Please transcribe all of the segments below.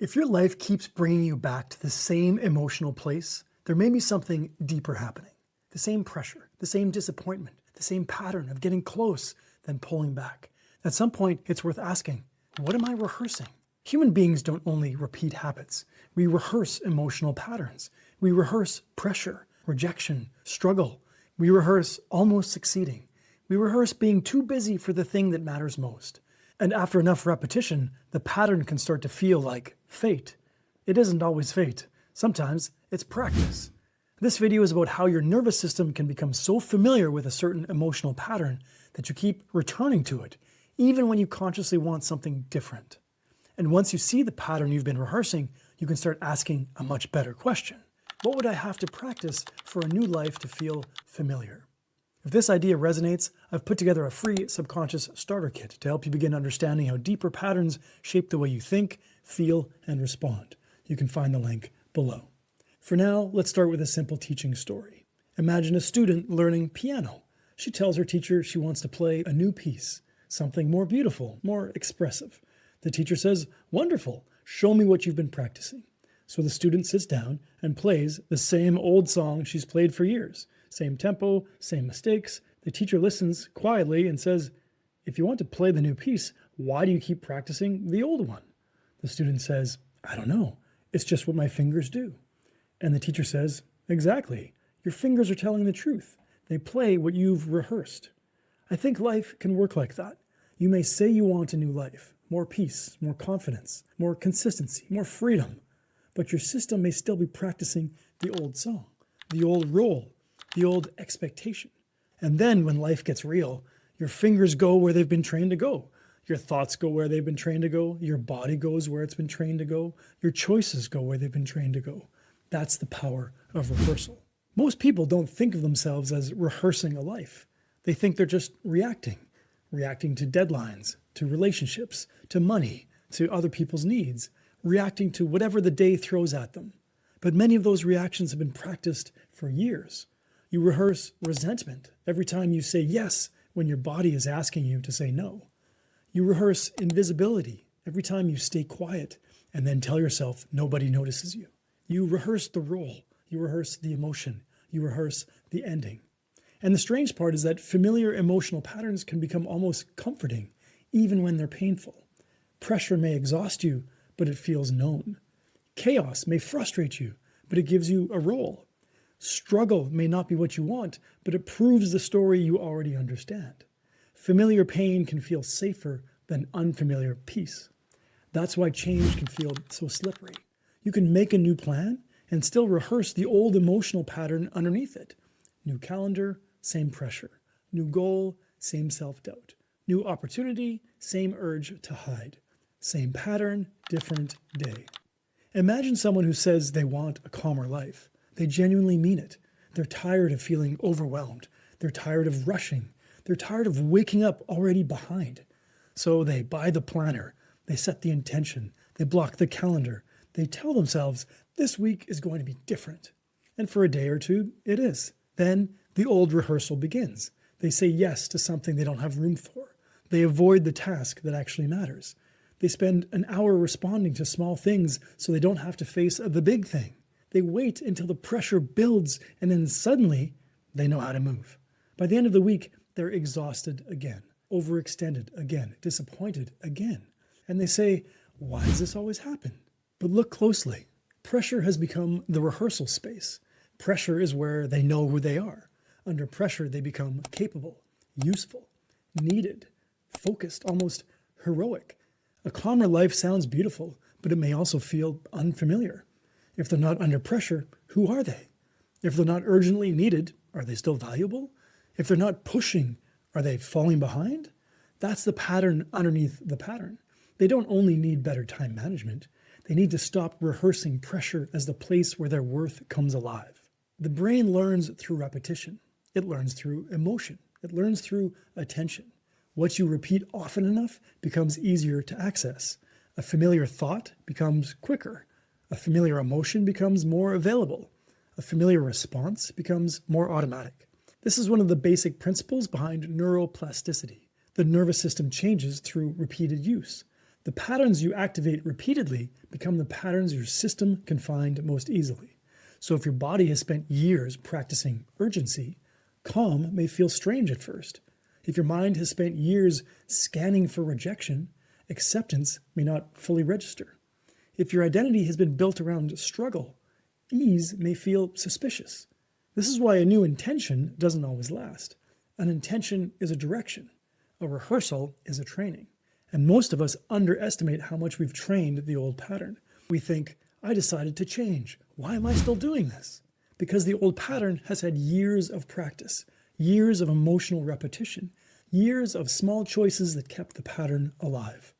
If your life keeps bringing you back to the same emotional place, there may be something deeper happening. The same pressure, the same disappointment, the same pattern of getting close, then pulling back. At some point, it's worth asking, what am I rehearsing? Human beings don't only repeat habits. We rehearse emotional patterns. We rehearse pressure, rejection, struggle. We rehearse almost succeeding. We rehearse being too busy for the thing that matters most. And after enough repetition, the pattern can start to feel like fate. It isn't always fate. Sometimes it's practice. This video is about how your nervous system can become so familiar with a certain emotional pattern that you keep returning to it, even when you consciously want something different. And once you see the pattern you've been rehearsing, you can start asking a much better question. What would I have to practice for a new life to feel familiar? If this idea resonates, I've put together a free subconscious starter kit to help you begin understanding how deeper patterns shape the way you think, feel, and respond. You can find the link below. For now, let's start with a simple teaching story. Imagine a student learning piano. She tells her teacher she wants to play a new piece, something more beautiful, more expressive. The teacher says, "Wonderful, show me what you've been practicing." So the student sits down and plays the same old song she's played for years. Same tempo, same mistakes. The teacher listens quietly and says, "If you want to play the new piece, why do you keep practicing the old one?" The student says, "I don't know. It's just what my fingers do." And the teacher says, "Exactly. Your fingers are telling the truth. They play what you've rehearsed." I think life can work like that. You may say you want a new life, more peace, more confidence, more consistency, more freedom, but your system may still be practicing the old song, the old role, the old expectation. And then when life gets real, your fingers go where they've been trained to go. Your thoughts go where they've been trained to go. Your body goes where it's been trained to go. Your choices go where they've been trained to go. That's the power of rehearsal. Most people don't think of themselves as rehearsing a life. They think they're just reacting to deadlines, to relationships, to money, to other people's needs, reacting to whatever the day throws at them. But many of those reactions have been practiced for years. You rehearse resentment every time you say yes when your body is asking you to say no. You rehearse invisibility every time you stay quiet and then tell yourself nobody notices you. You rehearse the role, you rehearse the emotion, you rehearse the ending. And the strange part is that familiar emotional patterns can become almost comforting, even when they're painful. Pressure may exhaust you, but it feels known. Chaos may frustrate you, but it gives you a role. Struggle may not be what you want, but it proves the story you already understand. Familiar pain can feel safer than unfamiliar peace. That's why change can feel so slippery. You can make a new plan and still rehearse the old emotional pattern underneath it. New calendar, same pressure. New goal, same self-doubt. New opportunity, same urge to hide. Same pattern, different day. Imagine someone who says they want a calmer life. They genuinely mean it. They're tired of feeling overwhelmed. They're tired of rushing. They're tired of waking up already behind. So they buy the planner. They set the intention. They block the calendar. They tell themselves, this week is going to be different. And for a day or two, it is. Then the old rehearsal begins. They say yes to something they don't have room for. They avoid the task that actually matters. They spend an hour responding to small things so they don't have to face the big thing. They wait until the pressure builds, and then suddenly they know how to move. By the end of the week, they're exhausted again, overextended again, disappointed again. And they say, why does this always happen? But look closely. Pressure has become the rehearsal space. Pressure is where they know who they are. Under pressure, they become capable, useful, needed, focused, almost heroic. A calmer life sounds beautiful, but it may also feel unfamiliar. If they're not under pressure, who are they? If they're not urgently needed, are they still valuable? If they're not pushing, are they falling behind? That's the pattern underneath the pattern. They don't only need better time management. They need to stop rehearsing pressure as the place where their worth comes alive. The brain learns through repetition. It learns through emotion. It learns through attention. What you repeat often enough becomes easier to access. A familiar thought becomes quicker. A familiar emotion becomes more available. A familiar response becomes more automatic. This is one of the basic principles behind neuroplasticity. The nervous system changes through repeated use. The patterns you activate repeatedly become the patterns your system can find most easily. So if your body has spent years practicing urgency, calm may feel strange at first. If your mind has spent years scanning for rejection, acceptance may not fully register. If your identity has been built around struggle, ease may feel suspicious. This is why a new intention doesn't always last. An intention is a direction. A rehearsal is a training. And most of us underestimate how much we've trained the old pattern. We think, I decided to change. Why am I still doing this? Because the old pattern has had years of practice, years of emotional repetition, years of small choices that kept the pattern alive.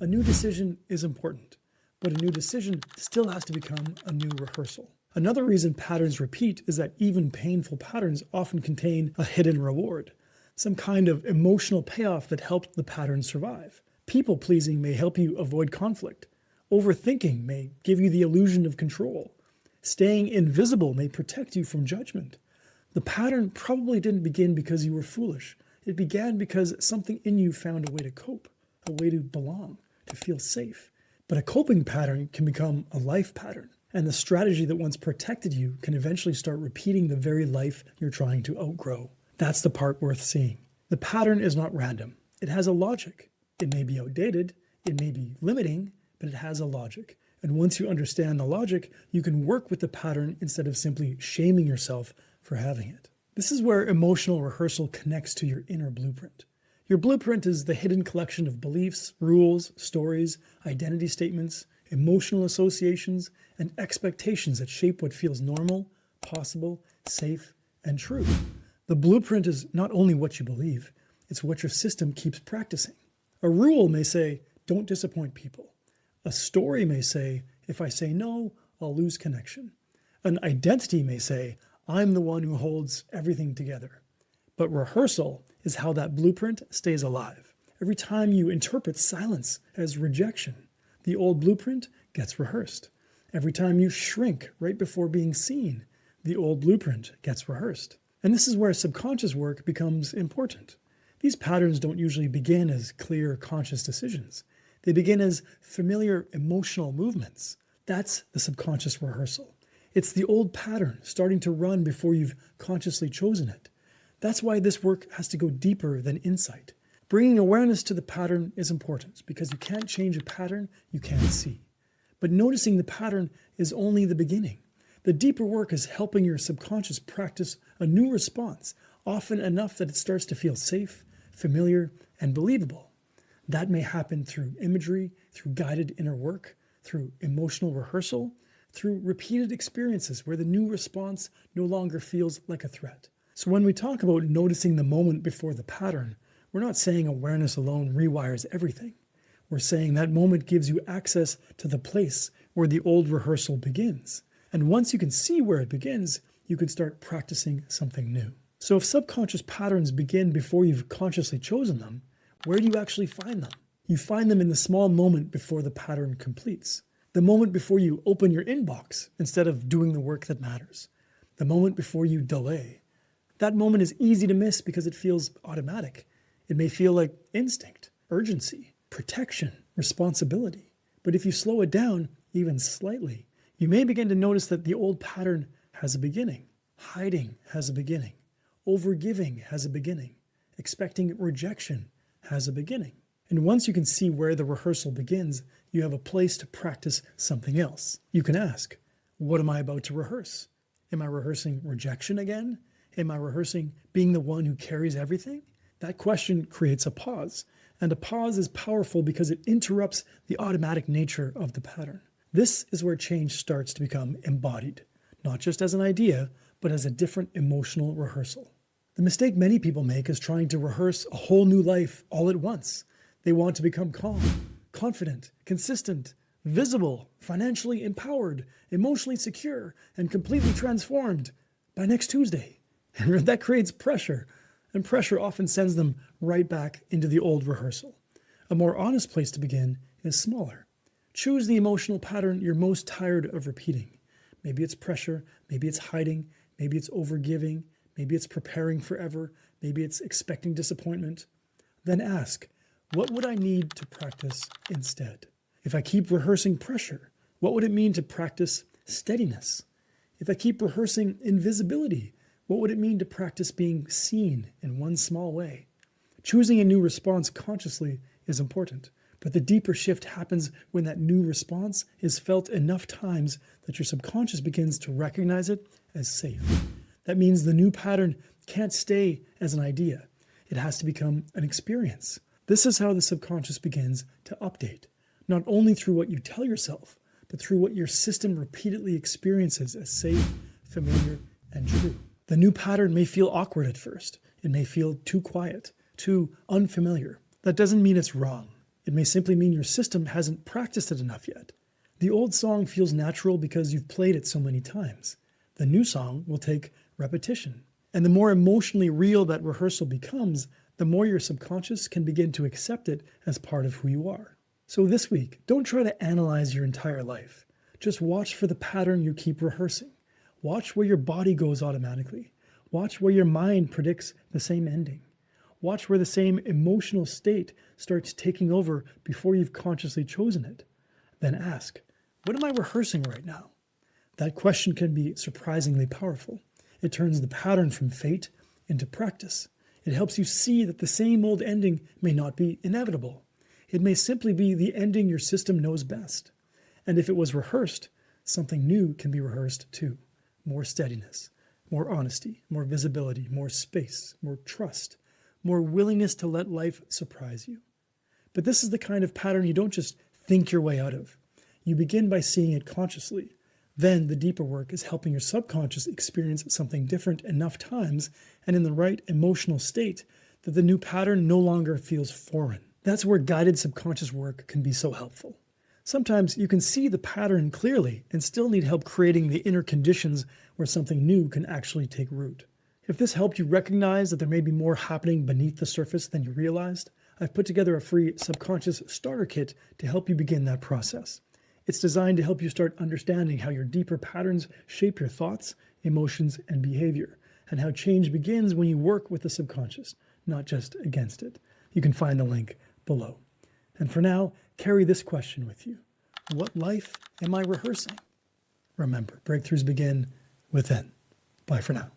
A new decision is important, but a new decision still has to become a new rehearsal. Another reason patterns repeat is that even painful patterns often contain a hidden reward, some kind of emotional payoff that helped the pattern survive. People-pleasing may help you avoid conflict. Overthinking may give you the illusion of control. Staying invisible may protect you from judgment. The pattern probably didn't begin because you were foolish. It began because something in you found a way to cope, a way to belong, to feel safe. But a coping pattern can become a life pattern, and the strategy that once protected you can eventually start repeating the very life you're trying to outgrow. That's the part worth seeing. The pattern is not random. It has a logic. It may be outdated, it may be limiting, but it has a logic. And once you understand the logic, you can work with the pattern instead of simply shaming yourself for having it. This is where emotional rehearsal connects to your inner blueprint. Your blueprint is the hidden collection of beliefs, rules, stories, identity statements, emotional associations, and expectations that shape what feels normal, possible, safe, and true. The blueprint is not only what you believe, it's what your system keeps practicing. A rule may say, don't disappoint people. A story may say, if I say no, I'll lose connection. An identity may say, I'm the one who holds everything together. But rehearsal is how that blueprint stays alive. Every time you interpret silence as rejection, the old blueprint gets rehearsed. Every time you shrink right before being seen, the old blueprint gets rehearsed. And this is where subconscious work becomes important. These patterns don't usually begin as clear, conscious decisions. They begin as familiar emotional movements. That's the subconscious rehearsal. It's the old pattern starting to run before you've consciously chosen it. That's why this work has to go deeper than insight. Bringing awareness to the pattern is important because you can't change a pattern you can't see. But noticing the pattern is only the beginning. The deeper work is helping your subconscious practice a new response, often enough that it starts to feel safe, familiar, and believable. That may happen through imagery, through guided inner work, through emotional rehearsal, through repeated experiences where the new response no longer feels like a threat. So when we talk about noticing the moment before the pattern, we're not saying awareness alone rewires everything. We're saying that moment gives you access to the place where the old rehearsal begins. And once you can see where it begins, you can start practicing something new. So if subconscious patterns begin before you've consciously chosen them, where do you actually find them? You find them in the small moment before the pattern completes. The moment before you open your inbox instead of doing the work that matters. The moment before you delay. That moment is easy to miss because it feels automatic. It may feel like instinct, urgency, protection, responsibility. But if you slow it down, even slightly, you may begin to notice that the old pattern has a beginning. Hiding has a beginning. Overgiving has a beginning. Expecting rejection has a beginning. And once you can see where the rehearsal begins, you have a place to practice something else. You can ask, what am I about to rehearse? Am I rehearsing rejection again? Am I rehearsing being the one who carries everything? That question creates a pause. And a pause is powerful because it interrupts the automatic nature of the pattern. This is where change starts to become embodied, not just as an idea, but as a different emotional rehearsal. The mistake many people make is trying to rehearse a whole new life all at once. They want to become calm, confident, consistent, visible, financially empowered, emotionally secure, and completely transformed by next Tuesday. And that creates pressure, and pressure often sends them right back into the old rehearsal. A more honest place to begin is smaller. Choose the emotional pattern you're most tired of repeating. Maybe it's pressure, maybe it's hiding, maybe it's overgiving, maybe it's preparing forever, maybe it's expecting disappointment. Then ask, what would I need to practice instead? If I keep rehearsing pressure, what would it mean to practice steadiness? If I keep rehearsing invisibility, what would it mean to practice being seen in one small way? Choosing a new response consciously is important, but the deeper shift happens when that new response is felt enough times that your subconscious begins to recognize it as safe. That means the new pattern can't stay as an idea. It has to become an experience. This is how the subconscious begins to update, not only through what you tell yourself, but through what your system repeatedly experiences as safe, familiar, and true. The new pattern may feel awkward at first. It may feel too quiet, too unfamiliar. That doesn't mean it's wrong. It may simply mean your system hasn't practiced it enough yet. The old song feels natural because you've played it so many times. The new song will take repetition. And the more emotionally real that rehearsal becomes, the more your subconscious can begin to accept it as part of who you are. So this week, don't try to analyze your entire life. Just watch for the pattern you keep rehearsing. Watch where your body goes automatically. Watch where your mind predicts the same ending. Watch where the same emotional state starts taking over before you've consciously chosen it. Then ask, what am I rehearsing right now? That question can be surprisingly powerful. It turns the pattern from fate into practice. It helps you see that the same old ending may not be inevitable. It may simply be the ending your system knows best. And if it was rehearsed, something new can be rehearsed too. More steadiness, more honesty, more visibility, more space, more trust, more willingness to let life surprise you. But this is the kind of pattern you don't just think your way out of. You begin by seeing it consciously. Then the deeper work is helping your subconscious experience something different enough times and in the right emotional state that the new pattern no longer feels foreign. That's where guided subconscious work can be so helpful. Sometimes you can see the pattern clearly and still need help creating the inner conditions where something new can actually take root. If this helped you recognize that there may be more happening beneath the surface than you realized, I've put together a free subconscious starter kit to help you begin that process. It's designed to help you start understanding how your deeper patterns shape your thoughts, emotions, and behavior, and how change begins when you work with the subconscious, not just against it. You can find the link below. And for now, carry this question with you. What life am I rehearsing? Remember, breakthroughs begin within. Bye for now.